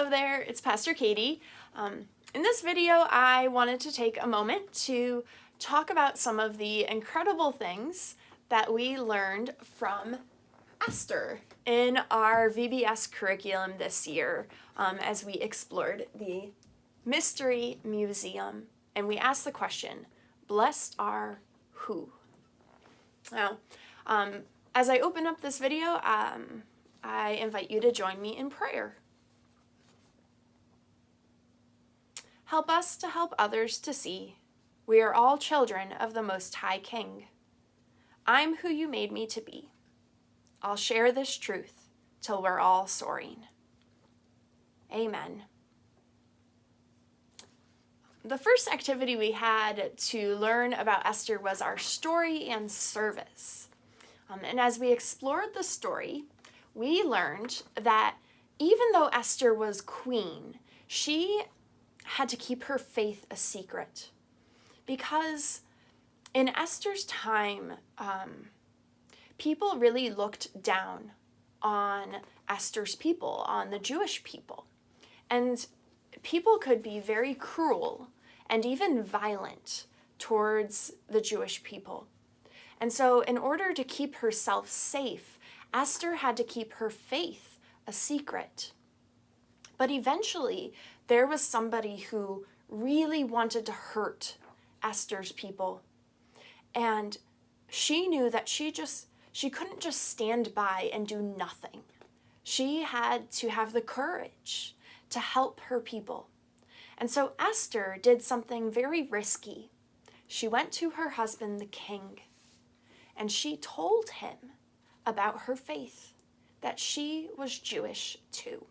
Hello there, it's Pastor Katie. In this video, I wanted to take a moment to talk about some of the incredible things that we learned from Esther in our VBS curriculum this year as we explored the Mystery Museum and we asked the question, blessed are who? Now, as I open up this video, I invite you to join me in prayer. Help us to help others to see we are all children of the Most High King. I'm who you made me to be. I'll share this truth till we're all soaring. Amen. The first activity we had to learn about Esther was our story and service. And as we explored the story, we learned that even though Esther was queen, she had to keep her faith a secret. Because in Esther's time, people really looked down on Esther's people, on the Jewish people. And people could be very cruel and even violent towards the Jewish people. And so in order to keep herself safe, Esther had to keep her faith a secret. But eventually, there was somebody who really wanted to hurt Esther's people. And she knew that she couldn't just stand by and do nothing. She had to have the courage to help her people. And so Esther did something very risky. She went to her husband, the king, and she told him about her faith, that she was Jewish too.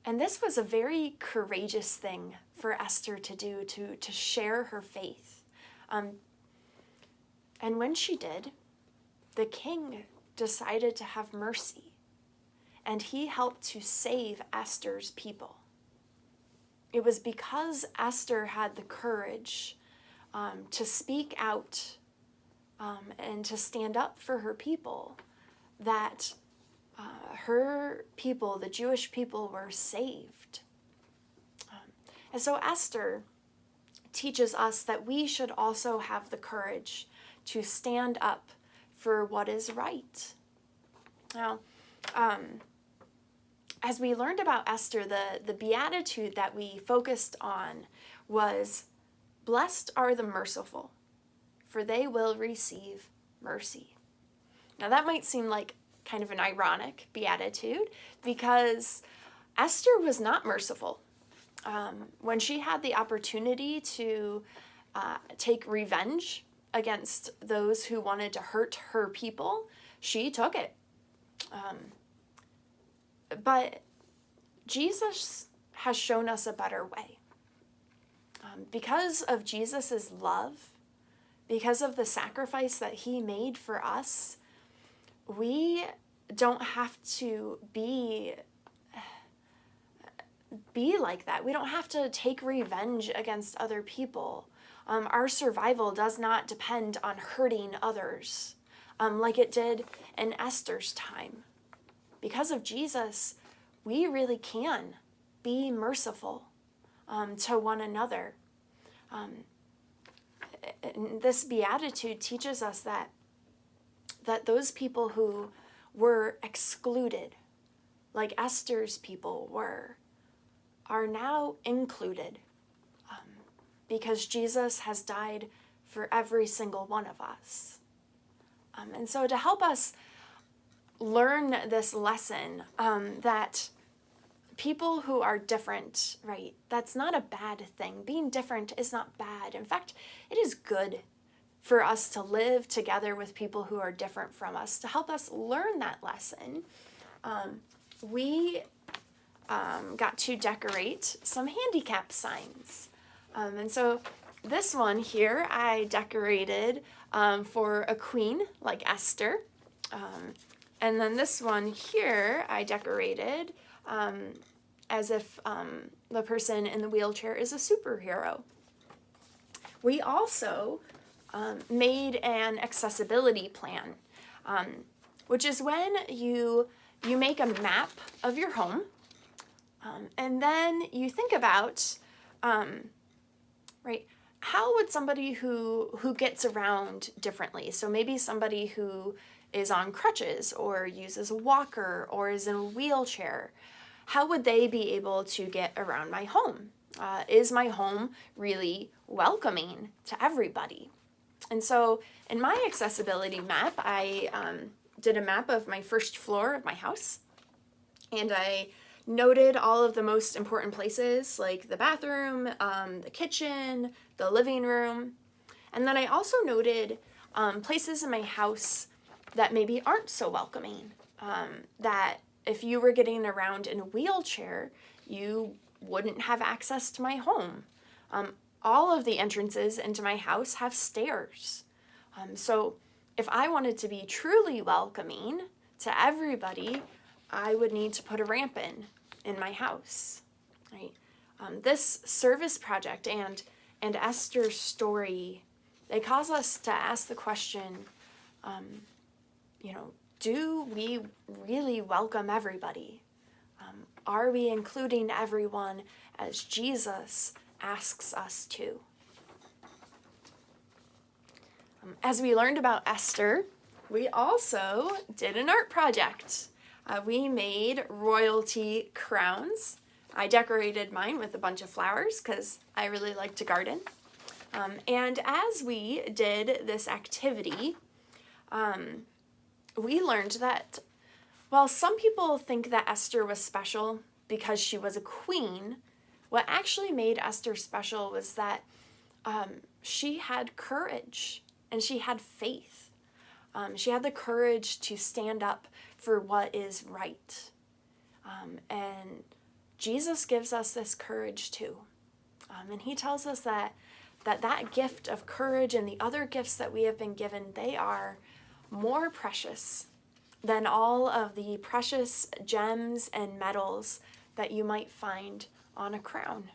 And this was a very courageous thing for Esther to do, to share her faith. And when she did, the king decided to have mercy, and he helped to save Esther's people. It was because Esther had the courage to speak out and to stand up for her people that her people, the Jewish people, were saved. And so Esther teaches us that we should also have the courage to stand up for what is right. Now, as we learned about Esther, the beatitude that we focused on was, blessed are the merciful, for they will receive mercy. Now that might seem like kind of an ironic beatitude because Esther was not merciful. When she had the opportunity to take revenge against those who wanted to hurt her people, she took it. But Jesus has shown us a better way. Because of Jesus's love, because of the sacrifice that he made for us, we don't have to be like that. We don't have to take revenge against other people. Our survival does not depend on hurting others like it did in Esther's time. Because of Jesus, we really can be merciful to one another. This beatitude teaches us that those people who were excluded, like Esther's people were, are now included because Jesus has died for every single one of us. And so to help us learn this lesson that people who are different, right, that's not a bad thing. Being different is not bad. In fact, it is good for us to live together with people who are different from us. To help us learn that lesson, we got to decorate some handicap signs. And so this one here I decorated for a queen like Esther. And then this one here I decorated as if the person in the wheelchair is a superhero. We also made an accessibility plan, which is when you you make a map of your home, and then you think about, right, how would somebody who gets around differently, so maybe somebody who is on crutches or uses a walker or is in a wheelchair, how would they be able to get around my home? Is my home really welcoming to everybody? And so in my accessibility map, I did a map of my first floor of my house, and I noted all of the most important places like the bathroom, the kitchen, the living room. And then I also noted places in my house that maybe aren't so welcoming, that if you were getting around in a wheelchair, you wouldn't have access to my home. All of the entrances into my house have stairs. So if I wanted to be truly welcoming to everybody, I would need to put a ramp in my house, right? This service project and Esther's story, they cause us to ask the question, do we really welcome everybody? Are we including everyone as Jesus asks us to? As we learned about Esther, we also did an art project. We made royalty crowns. I decorated mine with a bunch of flowers because I really like to garden. And as we did this activity, we learned that while some people think that Esther was special because she was a queen, what actually made Esther special was that she had courage and she had faith. She had the courage to stand up for what is right. And Jesus gives us this courage too. And he tells us that gift of courage and the other gifts that we have been given, they are more precious than all of the precious gems and metals that you might find on a crown.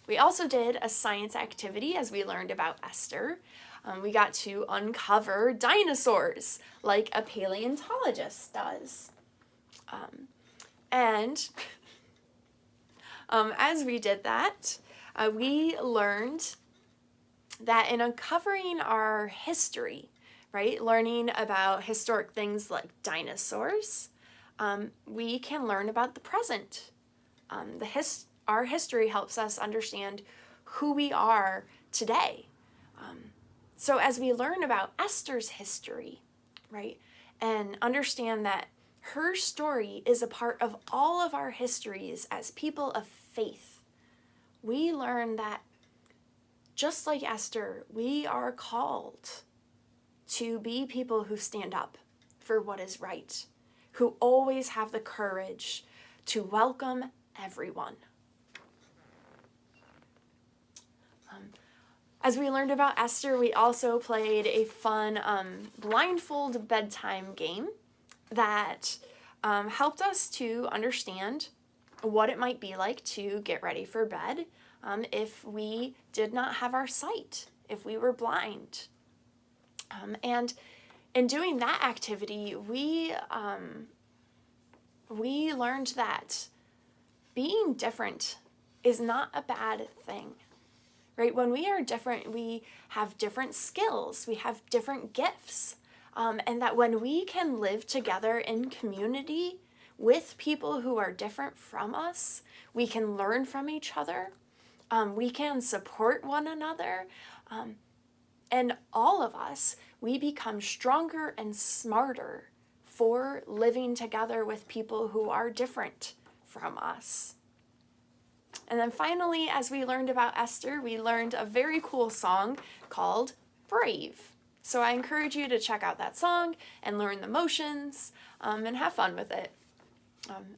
We also did a science activity as we learned about Esther. We got to uncover dinosaurs like a paleontologist does. And as we did that, we learned that in uncovering our history, right, learning about historic things like dinosaurs, we can learn about the present. Our history helps us understand who we are today. So as we learn about Esther's history, right, and understand that her story is a part of all of our histories as people of faith, we learn that just like Esther, we are called to be people who stand up for what is right, who always have the courage to welcome everyone. As we learned about Esther, we also played a fun blindfold bedtime game that helped us to understand what it might be like to get ready for bed if we did not have our sight, if we were blind. And in doing that activity, we learned that being different is not a bad thing. Right? When we are different, we have different skills, we have different gifts, and that when we can live together in community with people who are different from us, we can learn from each other, we can support one another, and all of us, we become stronger and smarter for living together with people who are different from us. And then finally, as we learned about Esther, we learned a very cool song called Brave. So I encourage you to check out that song and learn the motions and have fun with it.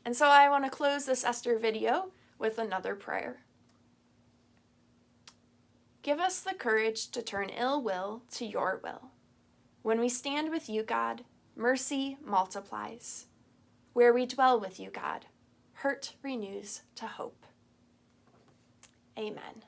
And so I want to close this Esther video with another prayer. Give us the courage to turn ill will to your will. When we stand with you, God, mercy multiplies. Where we dwell with you, God, hurt renews to hope. Amen.